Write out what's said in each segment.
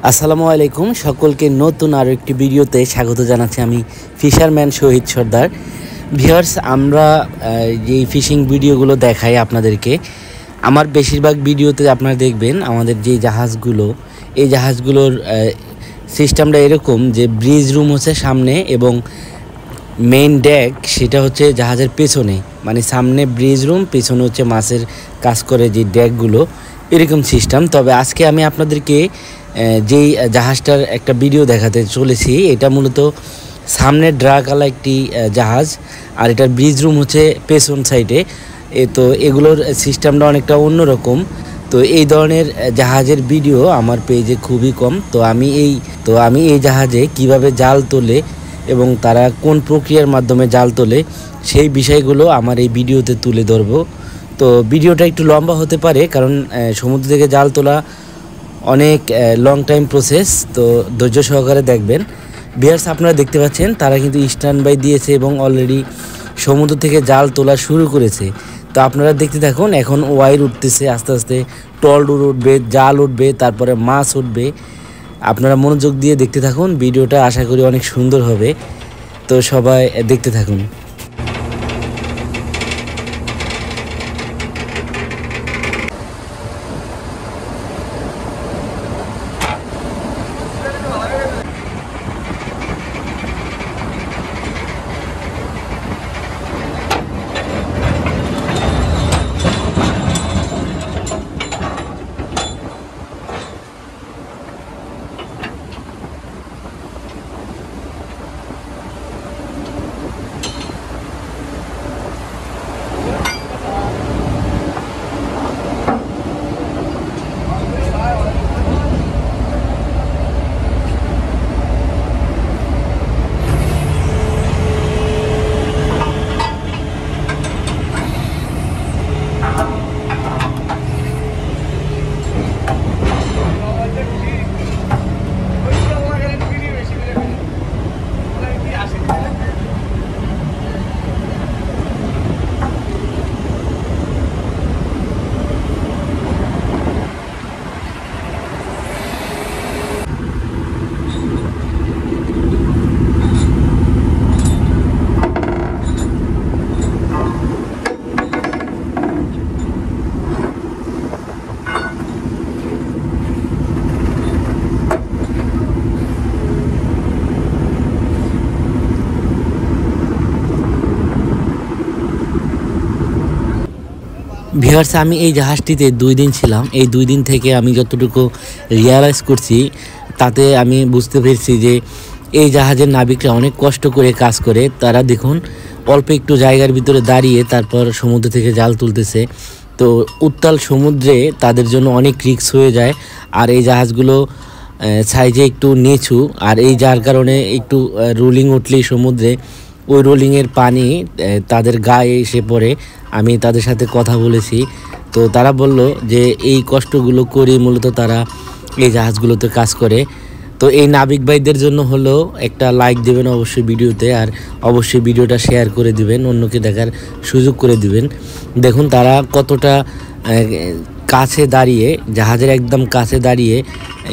আসসালামু আলাইকুম সকলকে নতুন আরও একটি ভিডিওতে স্বাগত জানাচ্ছি। আমি ফিশারম্যান শহীদ সর্দার। ভিউয়ার্স, আমরা যেই ফিশিং ভিডিওগুলো দেখাই আপনাদেরকে, আমার বেশিরভাগ ভিডিওতে আপনারা দেখবেন আমাদের যে জাহাজগুলো, এই জাহাজগুলোর সিস্টেমটা এরকম যে ব্রিজ রুম হচ্ছে সামনে এবং মেইন ডেক সেটা হচ্ছে জাহাজের পেছনে, মানে সামনে ব্রিজ রুম, পেছনে হচ্ছে মাছের কাজ করে যে ডেকগুলো, এরকম সিস্টেম। তবে আজকে আমি আপনাদেরকে যেই জাহাজটার একটা ভিডিও দেখাতে চলেছি, এটা মূলত সামনে ড্রাকালা একটি জাহাজ, আর এটার ব্রিজ রুম হচ্ছে পেছন সাইডে। তো এগুলোর সিস্টেমটা অনেকটা অন্যরকম। তো এই ধরনের জাহাজের ভিডিও আমার পেজে খুবই কম। তো আমি এই জাহাজে কিভাবে জাল তোলে এবং তারা কোন প্রক্রিয়ার মাধ্যমে জাল তোলে সেই বিষয়গুলো আমার এই ভিডিওতে তুলে ধরবো। তো ভিডিওটা একটু লম্বা হতে পারে, কারণ সমুদ্র থেকে জাল তোলা অনেক লং টাইম প্রসেস। তো ধৈর্য সহকারে দেখবেন। ভিউয়ার্স, আপনারা দেখতে পাচ্ছেন তারা কিন্তু স্ট্যান্ড বাই দিয়েছে এবং অলরেডি সমুদ্র থেকে জাল তোলা শুরু করেছে। তো আপনারা দেখতে থাকুন। এখন ওয়াইর উঠতেছে, আস্তে আস্তে টল উঠবে, জাল উঠবে, তারপরে মাছ উঠবে। আপনারা মনোযোগ দিয়ে দেখতে থাকুন। ভিডিওটা আশা করি অনেক সুন্দর হবে। তো সবাই দেখতে থাকুন। ভিউয়ার্স, আমি এই জাহাজটিতে 2 দিন ছিলাম। এই 2 দিন থেকে আমি যতটুকু রিয়ালাইজ করছি, তাতে আমি বুঝতে পেরেছি যে এই জাহাজের নাবিকরা অনেক কষ্ট করে কাজ করে। তারা দেখুন অল্প একটু জায়গার ভিতরে দাঁড়িয়ে তারপর সমুদ্র থেকে জাল তুলতেছে। তো উত্তাল সমুদ্রে তাদের জন্য অনেক রিস্ক হয়ে যায়। আর এই জাহাজগুলো সাইজে একটু নিচু, আর এই যার কারণে একটু রোলিং উঠলেই সমুদ্রে ওই রোলিংয়ের পানি তাদের গায়ে এসে পড়ে। আমি তাদের সাথে কথা বলেছি, তো তারা বলল যে এই কষ্টগুলো করে মূলত তারা এই জাহাজগুলোতে কাজ করে। তো এই নাবিক ভাইদের জন্য হলো একটা লাইক দেবেন অবশ্যই ভিডিওতে, আর অবশ্যই ভিডিওটা শেয়ার করে দিবেন, অন্যকে দেখার সুযোগ করে দিবেন। দেখুন তারা কতটা কাছে দাঁড়িয়ে, জাহাজের একদম কাছে দাঁড়িয়ে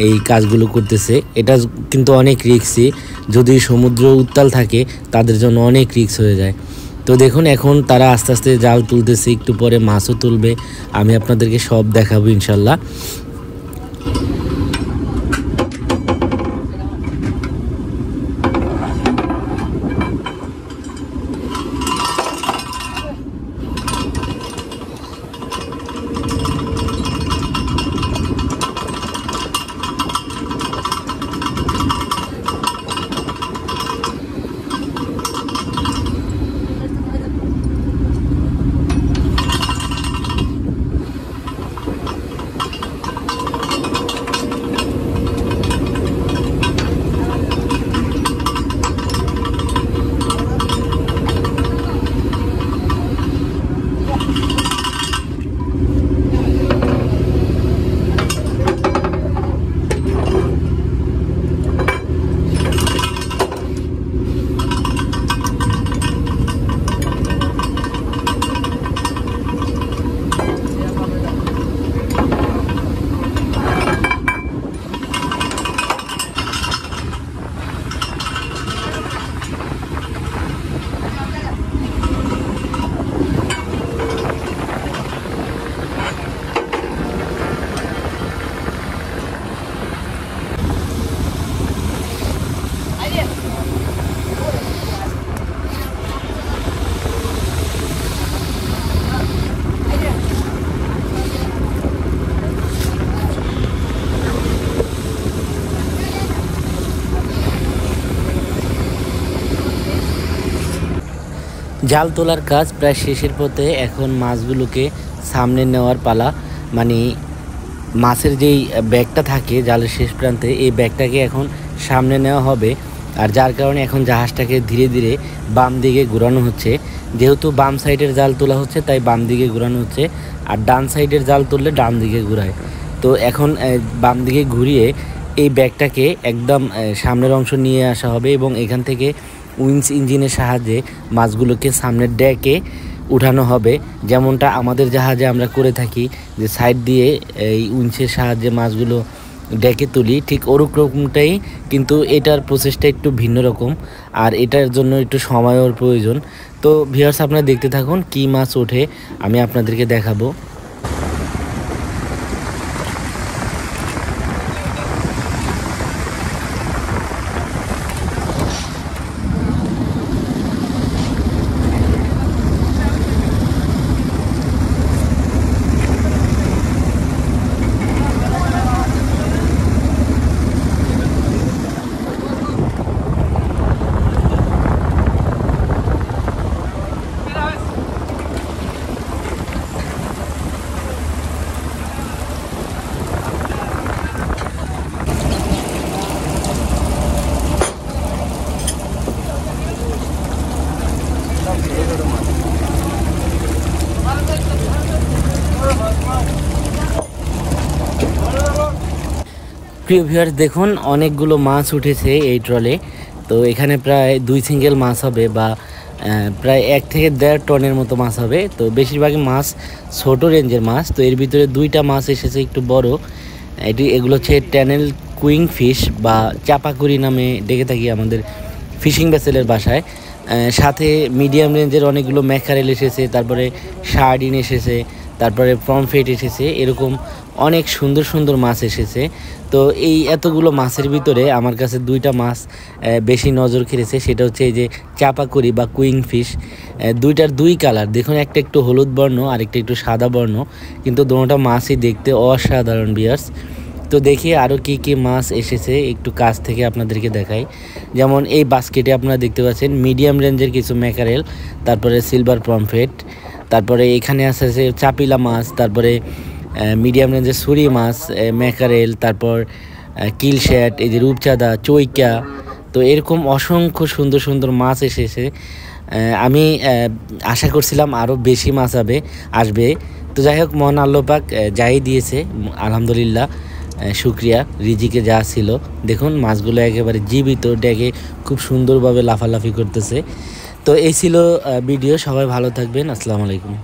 এই কাজগুলো করতেছে। এটা কিন্তু অনেক রিস্কি, যদি সমুদ্র উত্তাল থাকে তাদের জন্য অনেক রিস্ক হয়ে যায়। তো দেখুন এখন তারা আস্তে আস্তে জাল তুলতেছে, একটু পরে মাছও তুলবে। আমি আপনাদেরকে সব দেখাবো ইনশাল্লাহ। জাল তোলার কাজ প্রায় শেষের পথে। এখন মাছগুলোকে সামনে নেওয়ার পালা। মানে মাছের যেই ব্যাগটা থাকে জালের শেষ প্রান্তে, এই ব্যাগটাকে এখন সামনে নেওয়া হবে। আর যার কারণে এখন জাহাজটাকে ধীরে ধীরে বাম দিকে ঘোরানো হচ্ছে। যেহেতু বাম সাইডের জাল তোলা হচ্ছে তাই বাম দিকে ঘোরানো হচ্ছে, আর ডান সাইডের জাল তুললে ডান দিকে ঘোরায়। তো এখন বাম দিকে ঘুরিয়ে এই ব্যাগটাকে একদম সামনের অংশ নিয়ে আসা হবে এবং এখান থেকে উইন্স ইঞ্জিনের সাহায্যে মাছগুলোকে সামনের ডেকে উঠানো হবে, যেমনটা আমাদের জাহাজে আমরা করে থাকি, যে সাইড দিয়ে এই উইন্সের সাহায্যে মাছগুলো ডেকে তুলি, ঠিক ওরকমটাই। কিন্তু এটার প্রসেসটা একটু ভিন্ন রকম, আর এটার জন্য একটু সময়ের প্রয়োজন। তো ভিউয়ার্স, আপনারা দেখতে থাকুন কী মাছ ওঠে, আমি আপনাদেরকে দেখাবো। প্রিয় ভিউয়ার্স, দেখুন অনেকগুলো মাছ উঠেছে এই ট্রলে। তো এখানে প্রায় 2 সিঙ্গেল মাছ হবে, বা প্রায় 1 থেকে 1.5 টনের মতো মাছ হবে। তো বেশিরভাগই মাছ ছোট রেঞ্জের মাছ। তো এর ভিতরে 2টা মাছ এসেছে একটু বড়। এগুলো হচ্ছে ট্যানেল কুইং ফিশ বা চাপাকুড়ি নামে ডেকে থাকি আমাদের ফিশিং ভেসেলের বাসায়। সাথে মিডিয়াম রেঞ্জের অনেকগুলো ম্যাকারেল এসেছে, তারপরে সার্ডিন এসেছে, তারপরে পমফ্রেট এসেছে। এরকম অনেক সুন্দর সুন্দর মাছ এসেছে। তো এই এতগুলো মাছের ভিতরে আমার কাছে 2টা মাছ বেশি নজর কেড়েছে। সেটা হচ্ছে এই যে চাপাকুড়ি বা কুইং ফিশ। 2টার 2 কালার দেখুন, একটা একটু হলুদ বর্ণ আর একটা একটু সাদা বর্ণ, কিন্তু দুটোটা মাছই দেখতে অসাধারণ ভিউয়ার্স। তো দেখি আরও কী কী মাছ এসেছে একটু কাছ থেকে আপনাদেরকে দেখাই। যেমন এই বাস্কেটে আপনারা দেখতে পাচ্ছেন মিডিয়াম রেঞ্জের কিছু ম্যাকারেল, তারপরে সিলভার পমফ্রেট, তারপরে এখানে আছে চাপিলা মাছ, তারপরে মিডিয়াম রেঞ্জের ছুরি মাছ, ম্যাকারেল, তারপর কিলশ্যাট, এই যে রূপচাঁদা, চৈকা। তো এরকম অসংখ্য সুন্দর সুন্দর মাছ এসেছে। আমি আশা করছিলাম আরও বেশি মাছ আসবে। তো যাই হোক, মহান আল্লাহ পাক যাই দিয়েছে আলহামদুলিল্লাহ, শুক্রিয়া। রিজিকে যা ছিল, দেখুন মাছগুলো একেবারে জীবিত ডেকে খুব সুন্দরভাবে লাফালাফি করতেছে। তো এই ছিল ভিডিও। সবাই ভালো থাকবেন। আসসালামু আলাইকুম।